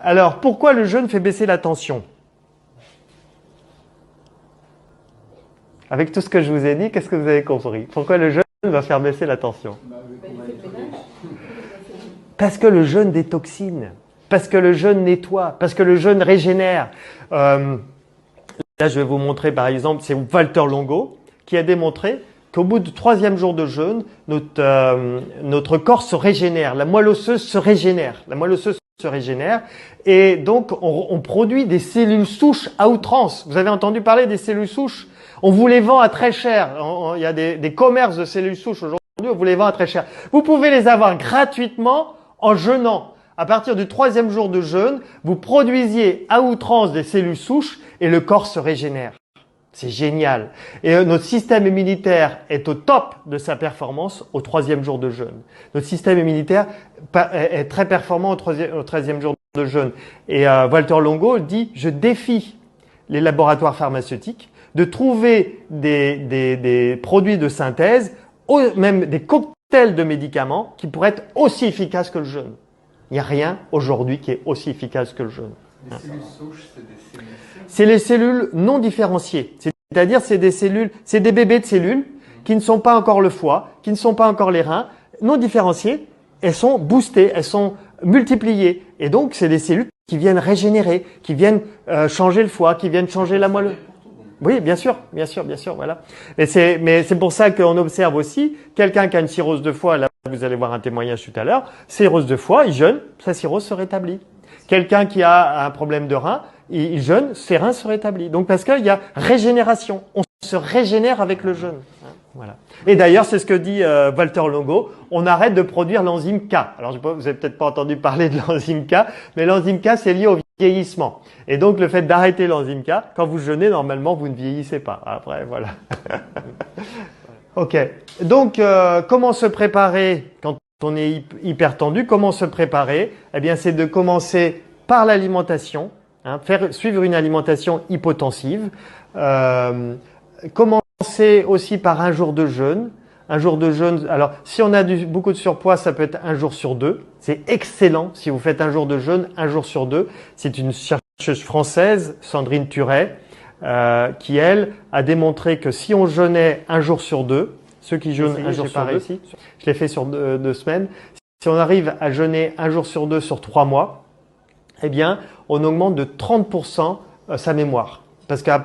Alors, pourquoi le jeûne fait baisser la tension? Avec tout ce que je vous ai dit, qu'est-ce que vous avez compris? Pourquoi le jeûne va faire baisser la tension? Parce que le jeûne détoxine, parce que le jeûne nettoie, parce que le jeûne régénère. Là, je vais vous montrer par exemple, c'est Walter Longo qui a démontré qu'au bout du 3e jour de jeûne, notre corps se régénère, la moelle osseuse se régénère. La moelle osseuse se régénère et donc on produit des cellules souches à outrance. Vous avez entendu parler des cellules souches? On vous les vend à très cher. Il y a des commerces de cellules souches aujourd'hui, on vous les vend à très cher. Vous pouvez les avoir gratuitement en jeûnant. À partir du 3e jour de jeûne, vous produisiez à outrance des cellules souches et le corps se régénère. C'est génial. Et notre système immunitaire est au top de sa performance au 3e jour de jeûne. Notre système immunitaire est très performant au 13e jour de jeûne. Et Walter Longo dit, je défie les laboratoires pharmaceutiques de trouver des produits de synthèse, même des cocktails de médicaments qui pourraient être aussi efficaces que le jeûne. Il n'y a rien aujourd'hui qui est aussi efficace que le jeûne. Les cellules souches, c'est des cellules. C'est les cellules non différenciées. C'est-à-dire, c'est des cellules, c'est des bébés de cellules qui ne sont pas encore le foie, qui ne sont pas encore les reins, non différenciées. Elles sont boostées, elles sont multipliées. Et donc, c'est des cellules qui viennent régénérer, qui viennent changer le foie, qui viennent changer la moelle. Oui, bien sûr, voilà. Mais c'est pour ça qu'on observe aussi quelqu'un qui a une cirrhose de foie. Là, vous allez voir un témoignage tout à l'heure. Cirrhose de foie, il jeûne, sa cirrhose se rétablit. Quelqu'un qui a un problème de rein, il jeûne, ses reins se rétablissent. Donc parce qu'il y a régénération. On se régénère avec le jeûne. Voilà. Et d'ailleurs, c'est ce que dit Walter Longo. On arrête de produire l'enzyme K. Alors, vous n'avez peut-être pas entendu parler de l'enzyme K, mais l'enzyme K, c'est lié au vieillissement. Et donc, le fait d'arrêter l'enzyme K, quand vous jeûnez, normalement, vous ne vieillissez pas. Après, voilà. Ok. Donc, comment se préparer quand on est hyper tendu? Comment se préparer? Eh bien, c'est de commencer par l'alimentation, suivre une alimentation hypotensive. Commencer aussi par un jour de jeûne. Un jour de jeûne, alors si on a beaucoup de surpoids, ça peut être un jour sur 2. C'est excellent si vous faites un jour de jeûne, un jour sur 2. C'est une chercheuse française, Sandrine Turet, qui elle a démontré que si on jeûnait un jour sur 2, ceux qui jeûnent un jour sur 2, je l'ai fait sur 2 semaines, si on arrive à jeûner un jour sur 2 sur 3 mois, eh bien on augmente de 30% sa mémoire. Parce qu'apparemment,